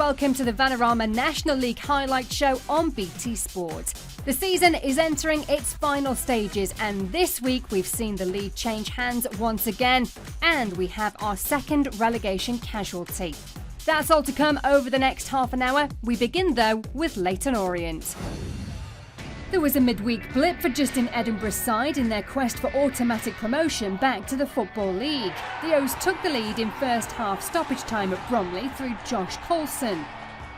welcome to the Vanarama National League highlight show on BT Sport. The season is entering its final stages, and this week we've seen the league change hands once again, and we have our second relegation casualty. That's all to come over the next half an hour. We begin though with Leyton Orient. There was a midweek blip for Justin Edinburgh's side in their quest for automatic promotion back to the Football League. The O's took the lead in first half stoppage time at Bromley through Josh Coulson.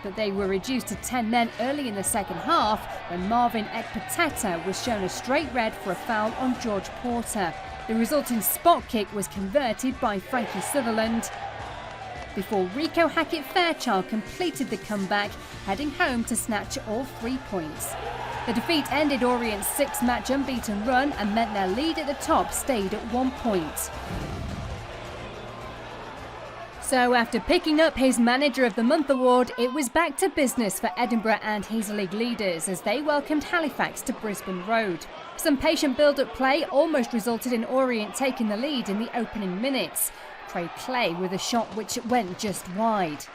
But they were reduced to 10 men early in the second half when Marvin Ekpateta was shown a straight red for a foul on George Porter. The resulting spot kick was converted by Frankie Sutherland before Rico Hackett-Fairchild completed the comeback, heading home to snatch all 3 points. The defeat ended Orient's 6-match unbeaten run and meant their lead at the top stayed at 1 point. So after picking up his Manager of the Month award, it was back to business for Edinburgh and his league leaders as they welcomed Halifax to Brisbane Road. Some patient build-up play almost resulted in Orient taking the lead in the opening minutes. Craig Clay with a shot which went just wide.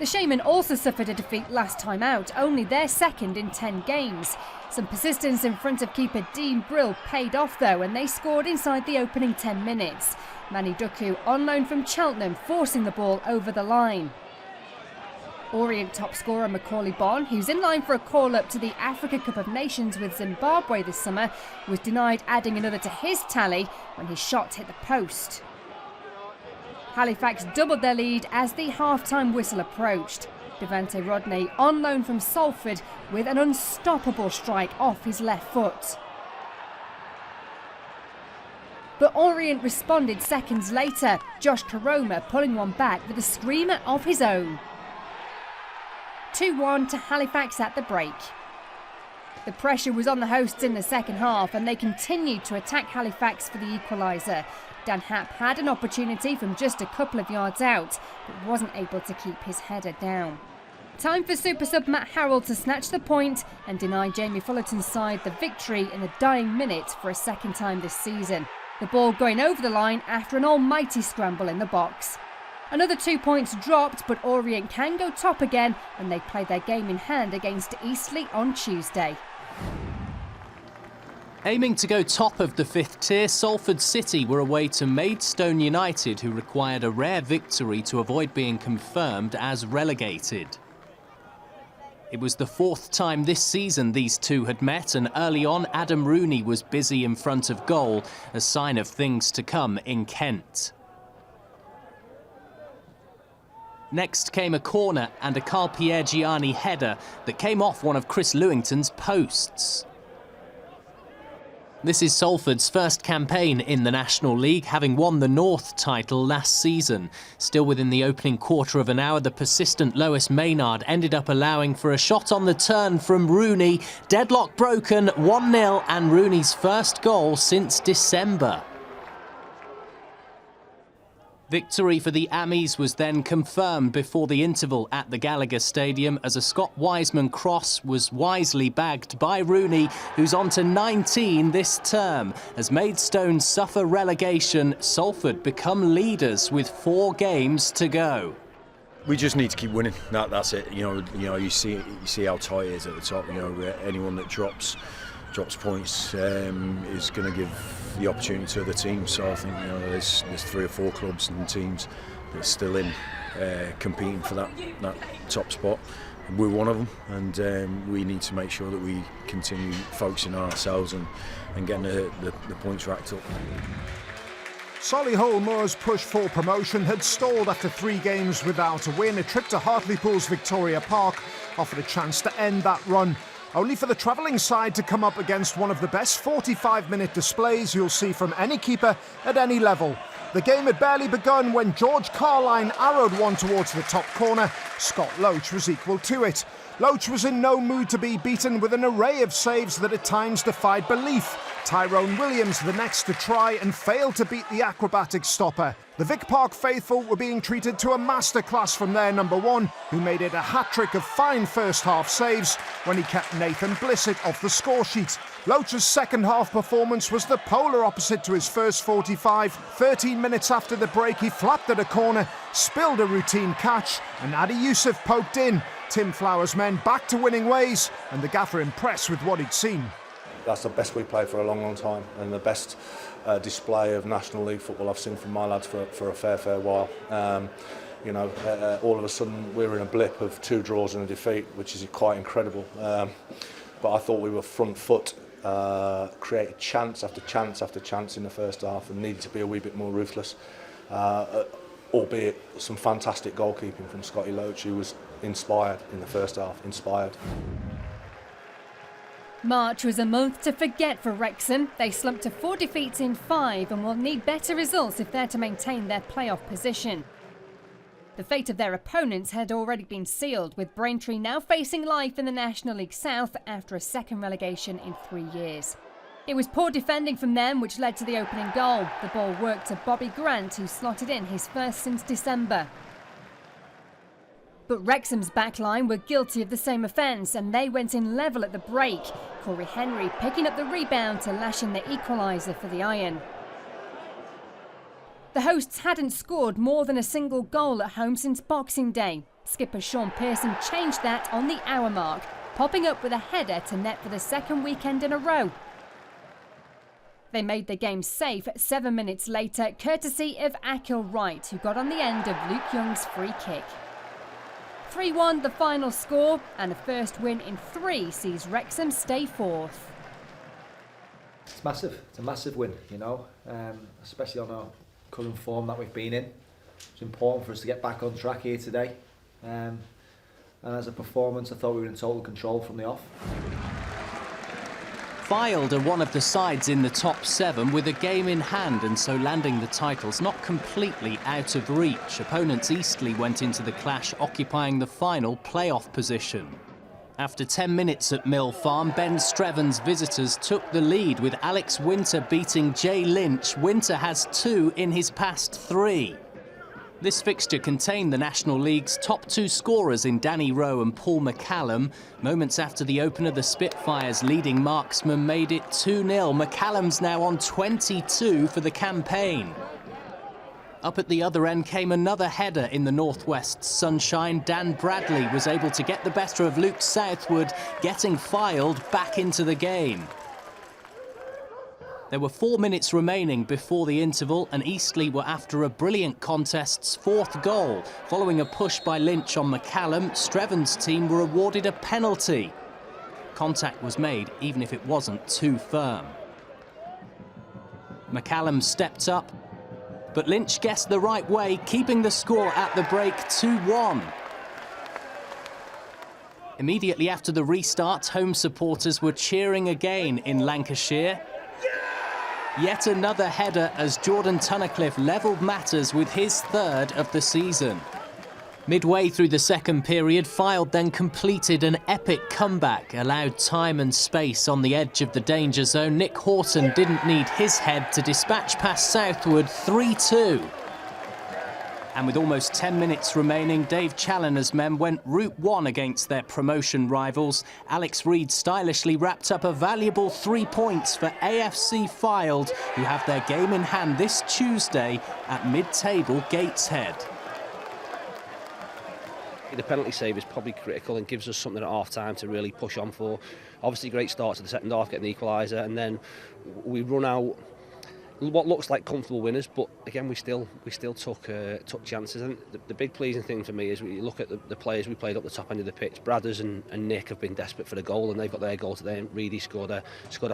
The Shaman also suffered a defeat last time out, only their second in 10 games. Some persistence in front of keeper Dean Brill paid off though, and they scored inside the opening 10 minutes. Manny Duku on loan from Cheltenham forcing the ball over the line. Orient top scorer Macaulay Bonne, who's in line for a call-up to the Africa Cup of Nations with Zimbabwe this summer, was denied adding another to his tally when his shot hit the post. Halifax doubled their lead as the half-time whistle approached. Devante Rodney on loan from Salford with an unstoppable strike off his left foot. But Orient responded seconds later, Josh Karoma pulling one back with a screamer of his own. 2-1 to Halifax at the break. The pressure was on the hosts in the second half and they continued to attack Halifax for the equaliser. Dan Happ had an opportunity from just a couple of yards out, but wasn't able to keep his header down. Time for super sub Matt Harrell to snatch the point and deny Jamie Fullerton's side the victory in the dying minute for a second time this season. The ball going over the line after an almighty scramble in the box. Another 2 points dropped, but Orient can go top again when they play their game in hand against Eastleigh on Tuesday. Aiming to go top of the fifth tier, Salford City were away to Maidstone United, who required a rare victory to avoid being confirmed as relegated. It was the fourth time this season these two had met, and early on Adam Rooney was busy in front of goal, a sign of things to come in Kent. Next came a corner and a Carl-Pierre Gianni header that came off one of Chris Lewington's posts. This is Salford's first campaign in the National League, having won the North title last season. Still within the opening quarter of an hour, the persistent Lois Maynard ended up allowing for a shot on the turn from Rooney. Deadlock broken, 1-0, and Rooney's first goal since December. Victory for the Ammies was then confirmed before the interval at the Gallagher Stadium as a Scott Wiseman cross was wisely bagged by Rooney, who's on to 19 this term. As Maidstone suffer relegation, Salford become leaders with 4 games to go. We just need to keep winning. That's it. You see how tight it is at the top. Anyone that drops points is going to give the opportunity to other teams. So I think there's 3 or 4 clubs and teams that are still in competing for that top spot. We're one of them, and we need to make sure that we continue focusing on ourselves and getting the points racked up. Solihull Moors' push for promotion had stalled after 3 games without a win. A trip to Hartlepool's Victoria Park offered a chance to end that run, only for the travelling side to come up against one of the best 45-minute displays you'll see from any keeper at any level. The game had barely begun when George Carline arrowed one towards the top corner. Scott Loach was equal to it. Loach was in no mood to be beaten with an array of saves that at times defied belief. Tyrone Williams the next to try and failed to beat the acrobatic stopper. The Vic Park faithful were being treated to a masterclass from their number one, who made it a hat-trick of fine first-half saves when he kept Nathan Blissett off the scoresheet. Loach's second-half performance was the polar opposite to his first 45. 13 minutes after the break, he flapped at a corner, spilled a routine catch, and Adi Youssef poked in. Tim Flower's men back to winning ways, and the gaffer impressed with what he'd seen. That's the best we've played for a long, long time, and the best display of National League football I've seen from my lads for a fair while. All of a sudden we're in a blip of 2 draws and a defeat, which is quite incredible. But I thought we were front foot, created chance after chance after chance in the first half, and needed to be a wee bit more ruthless. Albeit some fantastic goalkeeping from Scotty Loach, who was inspired in the first half, inspired. March was a month to forget for Wrexham. They slumped to 4 defeats in 5 and will need better results if they're to maintain their playoff position. The fate of their opponents had already been sealed, with Braintree now facing life in the National League South after a second relegation in 3 years. It was poor defending from them which led to the opening goal. The ball worked to Bobby Grant, who slotted in his first since December. But Wrexham's backline were guilty of the same offence, and they went in level at the break. Corey Henry picking up the rebound to lash in the equaliser for the Iron. The hosts hadn't scored more than a single goal at home since Boxing Day. Skipper Sean Pearson changed that on the hour mark, popping up with a header to net for the second weekend in a row. They made the game safe 7 minutes later, courtesy of Akil Wright, who got on the end of Luke Young's free kick. 3-1 the final score, and a first win in 3 sees Wrexham stay 4th. It's massive. It's a massive win, especially on our current form that we've been in. It's important for us to get back on track here today. And as a performance, I thought we were in total control from the off. Fylde are one of the sides in the top 7 with a game in hand, and so landing the title's not completely out of reach. Opponents Eastleigh went into the clash occupying the final playoff position. After 10 minutes at Mill Farm, Ben Streven's visitors took the lead with Alex Winter beating Jay Lynch. Winter has 2 in his past 3. This fixture contained the National League's top 2 scorers in Danny Rowe and Paul McCallum. Moments after the opener, the Spitfires' leading marksman made it 2-0. McCallum's now on 22 for the campaign. Up at the other end came another header in the Northwest's sunshine. Dan Bradley was able to get the better of Luke Southwood, getting Fylde back into the game. There were 4 minutes remaining before the interval, and Eastleigh were after a brilliant contest's 4th goal. Following a push by Lynch on McCallum, Streven's team were awarded a penalty. Contact was made, even if it wasn't too firm. McCallum stepped up, but Lynch guessed the right way, keeping the score at the break 2-1. Immediately after the restart, home supporters were cheering again in Lancashire. Yet another header as Jordan Tunnicliffe levelled matters with his 3rd of the season. Midway through the second period, Fylde then completed an epic comeback, allowed time and space on the edge of the danger zone. Nick Horton didn't need his head to dispatch past Southwood 3-2. And with almost 10 minutes remaining, Dave Challoner's men went route 1 against their promotion rivals. Alex Reid stylishly wrapped up a valuable 3 points for AFC Fylde, who have their game in hand this Tuesday at mid-table Gateshead. The penalty save is probably critical and gives us something at half-time to really push on for. Obviously, great start to the second half, getting the equaliser, and then we run out what looks like comfortable winners, but again we still took chances. And the big pleasing thing for me is when you look at the players we played up the top end of the pitch. Bradders and Nick have been desperate for the goal, and they've got their goal today, and Reedy scored a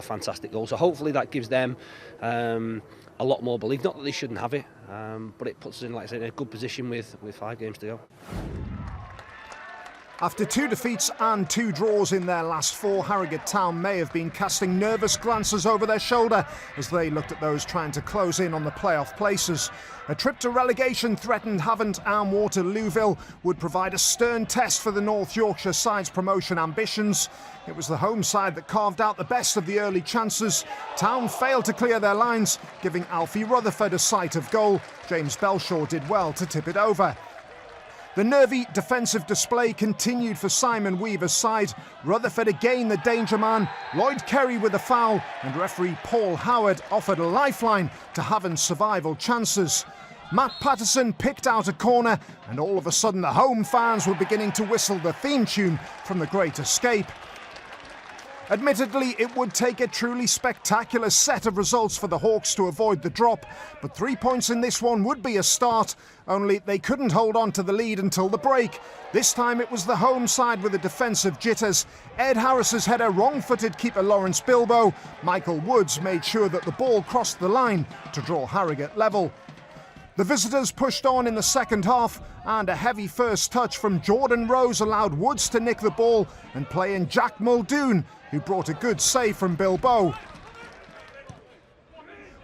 fantastic goal, so hopefully that gives them a lot more belief. Not that they shouldn't have it, but it puts us in, like I said, in a good position with 5 games to go. After 2 defeats and 2 draws in their last 4, Harrogate Town may have been casting nervous glances over their shoulder as they looked at those trying to close in on the playoff places. A trip to relegation threatened Havants and Waterlooville would provide a stern test for the North Yorkshire side's promotion ambitions. It was the home side that carved out the best of the early chances. Town failed to clear their lines, giving Alfie Rutherford a sight of goal. James Belshaw did well to tip it over. The nervy defensive display continued for Simon Weaver's side. Rutherford again the danger man, Lloyd Kerry with a foul, and referee Paul Howard offered a lifeline to Havants' survival chances. Matt Patterson picked out a corner, and all of a sudden the home fans were beginning to whistle the theme tune from The Great Escape. Admittedly, it would take a truly spectacular set of results for the Hawks to avoid the drop, but 3 points in this one would be a start, only they couldn't hold on to the lead until the break. This time it was the home side with the defensive jitters. Ed Harris's header wrong-footed keeper Lawrence Bilbo. Michael Woods made sure that the ball crossed the line to draw Harrogate level. The visitors pushed on in the second half, and a heavy first touch from Jordan Rose allowed Woods to nick the ball and play in Jack Muldoon, who brought a good save from Bilbo.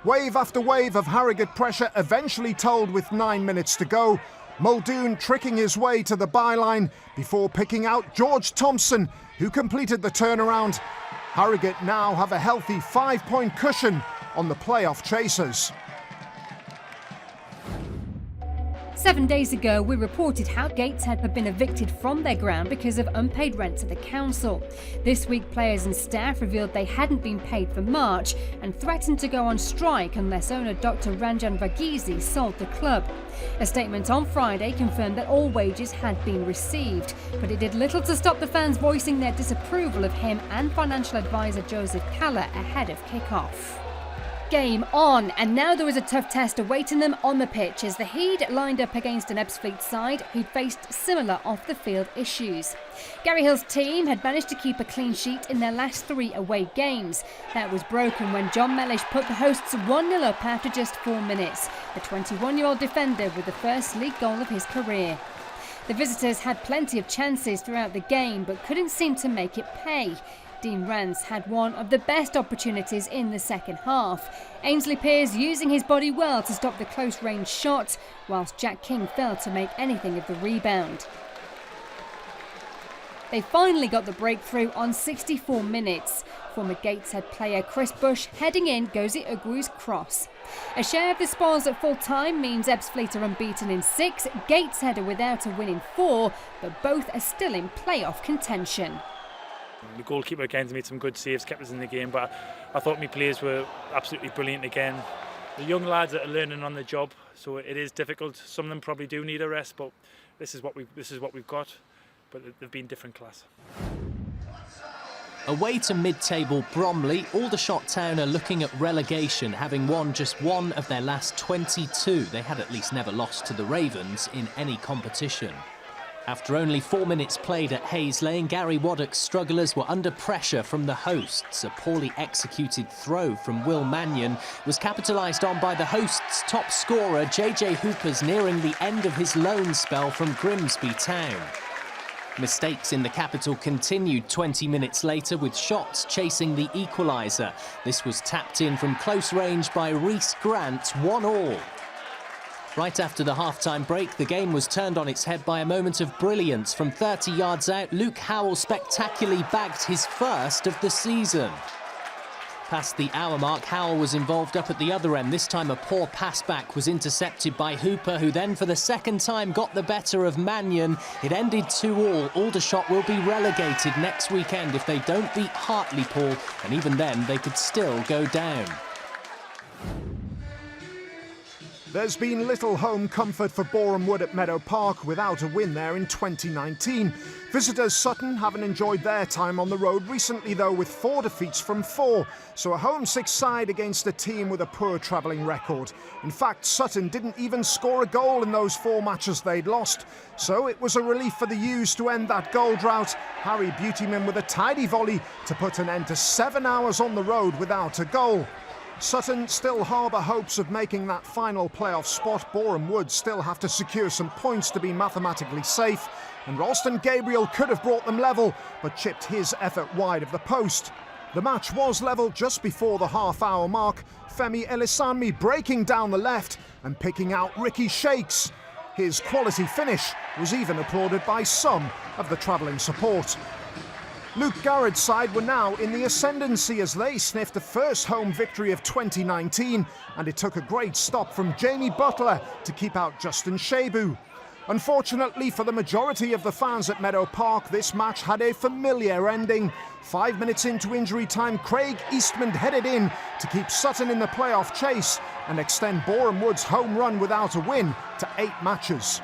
Wave after wave of Harrogate pressure eventually told with 9 minutes to go. Muldoon tricking his way to the byline before picking out George Thompson, who completed the turnaround. Harrogate now have a healthy 5-point cushion on the playoff chasers. 7 days ago, we reported how Gateshead had been evicted from their ground because of unpaid rent to the council. This week, players and staff revealed they hadn't been paid for March and threatened to go on strike unless owner Dr. Ranjan Vagizi sold the club. A statement on Friday confirmed that all wages had been received, but it did little to stop the fans voicing their disapproval of him and financial advisor Joseph Calla ahead of kick-off. Game on, and now there was a tough test awaiting them on the pitch as the Heed lined up against an Ebbsfleet side who'd faced similar off-the-field issues. Gary Hill's team had managed to keep a clean sheet in their last 3 away games. That was broken when John Mellish put the hosts 1-0 up after just 4 minutes, the 21-year-old defender with the first league goal of his career. The visitors had plenty of chances throughout the game but couldn't seem to make it pay. Dean Rance had one of the best opportunities in the second half. Ainsley Pearce using his body well to stop the close-range shot, whilst Jack King failed to make anything of the rebound. They finally got the breakthrough on 64 minutes. Former Gateshead player Chris Bush heading in Gozi Ugu's cross. A share of the spoils at full time means Ebbsfleet are unbeaten in 6, Gateshead are without a win in 4, but both are still in playoff contention. The goalkeeper again made some good saves, kept us in the game, but I thought my players were absolutely brilliant again. The young lads that are learning on the job, so it is difficult. Some of them probably do need a rest, but this is what we've got. But they've been different class. Away to mid-table Bromley, Aldershot Town are looking at relegation, having won just 1 of their last 22. They had at least never lost to the Ravens in any competition. After only 4 minutes played at Hayes Lane, Gary Waddock's strugglers were under pressure from the hosts. A poorly executed throw from Will Mannion was capitalised on by the hosts' top scorer, JJ Hoopers, nearing the end of his loan spell from Grimsby Town. Mistakes in the capital continued 20 minutes later with shots chasing the equaliser. This was tapped in from close range by Rhys Grant, 1-1. Right after the half-time break, the game was turned on its head by a moment of brilliance. From 30 yards out, Luke Howell spectacularly bagged his first of the season. Past the hour mark, Howell was involved up at the other end. This time a poor pass back was intercepted by Hooper, who then for the second time got the better of Mannion. It ended 2-2. Aldershot will be relegated next weekend if they don't beat Hartlepool, and even then they could still go down. There's been little home comfort for Boreham Wood at Meadow Park without a win there in 2019. Visitors Sutton haven't enjoyed their time on the road recently, though, with 4 defeats from 4. So a homesick side against a team with a poor travelling record. In fact, Sutton didn't even score a goal in those 4 matches they'd lost. So it was a relief for the U's to end that goal drought. Harry Beautyman with a tidy volley to put an end to 7 hours on the road without a goal. Sutton still harbour hopes of making that final playoff spot. Boreham Wood still have to secure some points to be mathematically safe. and Ralston Gabriel could have brought them level, but chipped his effort wide of the post. The match was level just before the half-hour mark, Femi Elisanmi breaking down the left and picking out Ricky Shakes. His quality finish was even applauded by some of the travelling support. Luke Garrett's side were now in the ascendancy as they sniffed the first home victory of 2019, and it took a great stop from Jamie Butler to keep out Justin Shebu. Unfortunately for the majority of the fans at Meadow Park, this match had a familiar ending. 5 minutes into injury time, Craig Eastman headed in to keep Sutton in the playoff chase and extend Boreham Wood's home run without a win to 8 matches.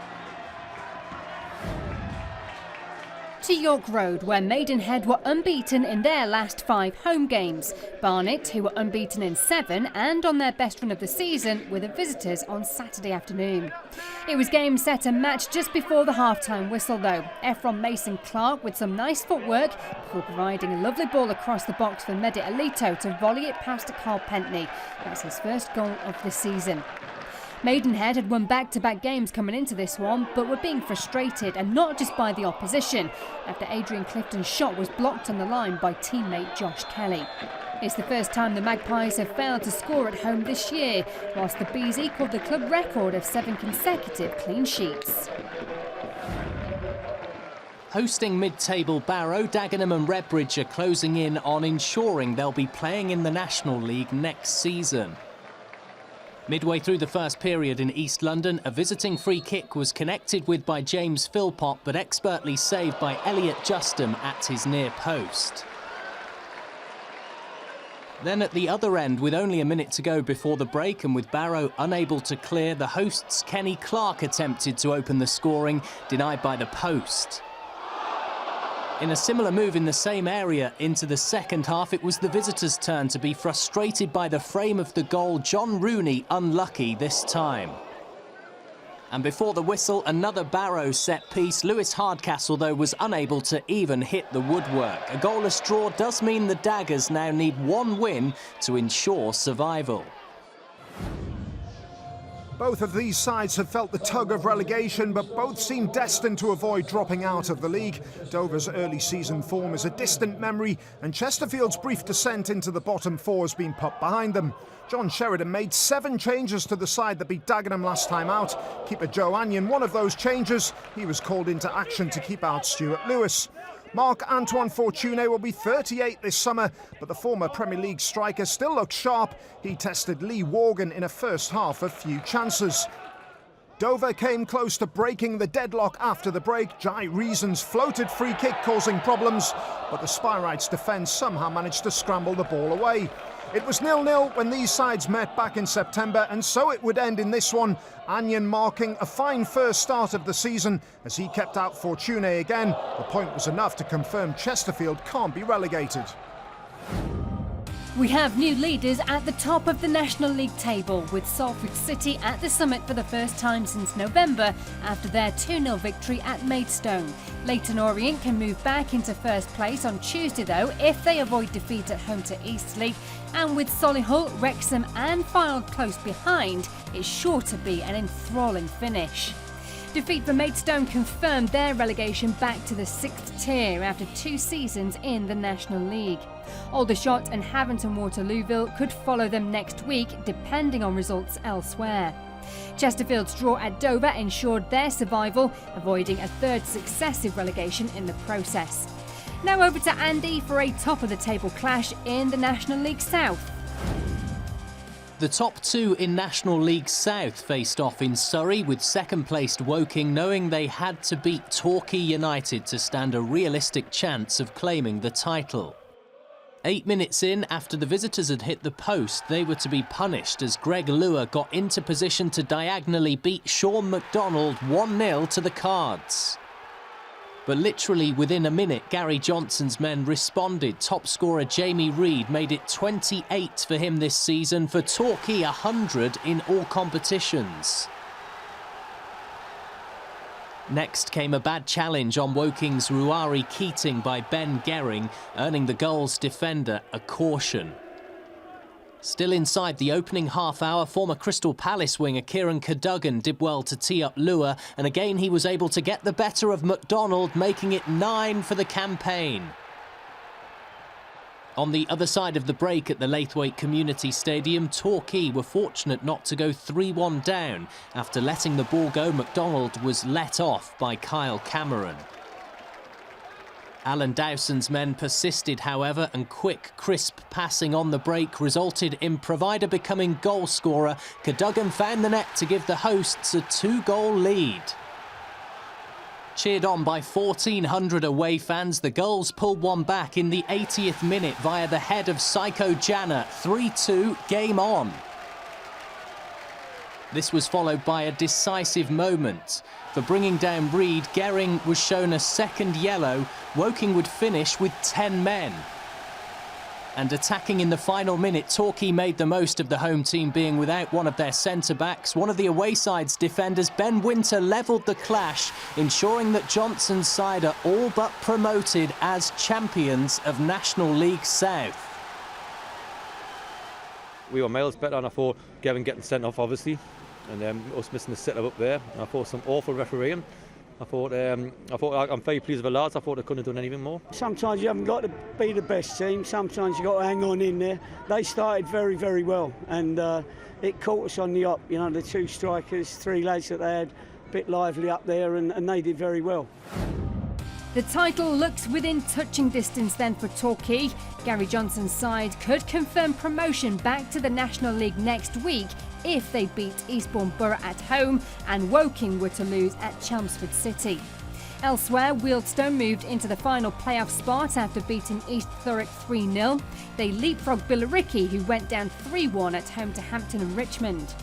To York Road, where Maidenhead were unbeaten in their last 5 home games. Barnet, who were unbeaten in 7 and on their best run of the season, were the visitors on Saturday afternoon. It was game, set and match just before the half-time whistle though. Efron Mason Clark with some nice footwork before providing a lovely ball across the box for Mehdi Alito to volley it past Carl Pentney. That's his first goal of the season. Maidenhead had won back-to-back games coming into this one, but were being frustrated, and not just by the opposition, after Adrian Clifton's shot was blocked on the line by teammate Josh Kelly. It's the first time the Magpies have failed to score at home this year, whilst the Bees equalled the club record of 7 consecutive clean sheets. Hosting mid-table Barrow, Dagenham and Redbridge are closing in on ensuring they'll be playing in the National League next season. Midway through the first period in East London, a visiting free kick was connected with by James Philpott, but expertly saved by Elliot Justin at his near post. Then at the other end, with only a minute to go before the break and with Barrow unable to clear, the hosts' Kenny Clark attempted to open the scoring, denied by the post. In a similar move in the same area into the second half, it was the visitors' turn to be frustrated by the frame of the goal. John Rooney unlucky this time. And before the whistle, another Barrow set piece. Lewis Hardcastle, though, was unable to even hit the woodwork. A goalless draw does mean the Daggers now need 1 win to ensure survival. Both of these sides have felt the tug of relegation, but both seem destined to avoid dropping out of the league. Dover's early season form is a distant memory, and Chesterfield's brief descent into the bottom 4 has been put behind them. John Sheridan made 7 changes to the side that beat Dagenham last time out. Keeper Joe Anyon, one of those changes. He was called into action to keep out Stuart Lewis. Marc-Antoine Fortuné will be 38 this summer, but the former Premier League striker still looks sharp. He tested Lee Worgan in a first half of few chances. Dover came close to breaking the deadlock after the break. Jai Reason's floated free kick causing problems, but the Spyrites' defence somehow managed to scramble the ball away. It was 0-0 when these sides met back in September, and so it would end in this one. Anyon marking a fine first start of the season as he kept out Fortuné again. The point was enough to confirm Chesterfield can't be relegated. We have new leaders at the top of the National League table, with Salford City at the summit for the first time since November after their 2-0 victory at Maidstone. Leyton Orient can move back into first place on Tuesday though if they avoid defeat at home to Eastleigh, and with Solihull, Wrexham and Fylde close behind, it's sure to be an enthralling finish. Defeat for Maidstone confirmed their relegation back to the 6th tier after 2 seasons in the National League. Aldershot and Havants and Waterlooville could follow them next week, depending on results elsewhere. Chesterfield's draw at Dover ensured their survival, avoiding a 3rd successive relegation in the process. Now over to Andy for a top-of-the-table clash in the National League South. The top 2 in National League South faced off in Surrey, with second-placed Woking knowing they had to beat Torquay United to stand a realistic chance of claiming the title. 8 minutes in, after the visitors had hit the post, they were to be punished as Greg Lua got into position to diagonally beat Sean McDonald 1-0 to the Cards. But literally within a minute, Gary Johnson's men responded. Top scorer Jamie Reid made it 28 for him this season, for Torquay 100 in all competitions. Next came a bad challenge on Woking's Ruari Keating by Ben Gehring, earning the goal's defender a caution. Still inside the opening half hour, former Crystal Palace winger Kieran Cadogan did well to tee up Lua, and again he was able to get the better of McDonald, making it 9 for the campaign. On the other side of the break at the Laithwaite Community Stadium, Torquay were fortunate not to go 3-1 down. After letting the ball go, McDonald was let off by Kyle Cameron. Alan Dowson's men persisted, however, and quick, crisp passing on the break resulted in Provider becoming goal scorer. Cadogan found the net to give the hosts a 2-goal lead. Cheered on by 1,400 away fans, the Gulls pulled one back in the 80th minute via the head of Psycho Jana. 3-2, game on. This was followed by a decisive moment. For bringing down Reed, Gehring was shown a second yellow. Woking would finish with 10 men. And attacking in the final minute, Torquay made the most of the home team being without one of their centre-backs. One of the away side's defenders, Ben Winter, levelled the clash, ensuring that Johnson's side are all but promoted as champions of National League South. We were miles better, and I thought Gavin getting sent off, obviously, and us missing the setup up there. I thought some awful refereeing. I thought I'm very pleased with the lads. I thought they couldn't have done anything more. Sometimes you haven't got to be the best team. Sometimes you've got to hang on in there. They started very, very well, and it caught us on the up. You know, the two strikers, three lads that they had, a bit lively up there, and they did very well. The title looks within touching distance then for Torquay. Gary Johnson's side could confirm promotion back to the National League next week if they beat Eastbourne Borough at home and Woking were to lose at Chelmsford City. Elsewhere, Wealdstone moved into the final playoff spot after beating East Thurrock 3-0. They leapfrogged Billericay, who went down 3-1 at home to Hampton and Richmond.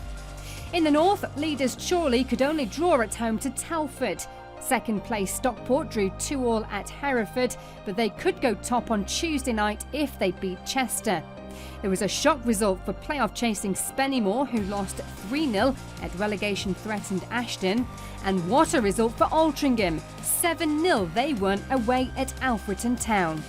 In the north, leaders Chorley could only draw at home to Telford. Second place Stockport drew 2-2 at Hereford, but they could go top on Tuesday night if they beat Chester. There was a shock result for playoff chasing Spennymoor, who lost 3-0 at relegation threatened Ashton. And what a result for Altrincham, 7-0 they won away at Alfreton Town.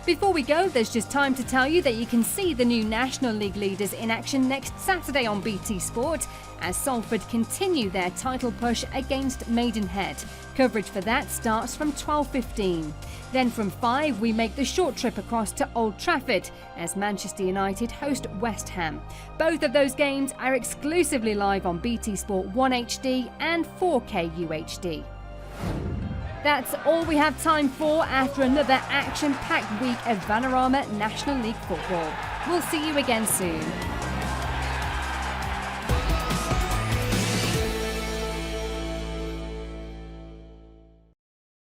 Before we go, there's just time to tell you that you can see the new National League leaders in action next Saturday on BT Sport as Salford continue their title push against Maidenhead. Coverage for that starts from 12:15. Then from 5 we make the short trip across to Old Trafford as Manchester United host West Ham. Both of those games are exclusively live on BT Sport 1 HD and 4K UHD. That's all we have time for after another action-packed week of Vanarama National League football. We'll see you again soon.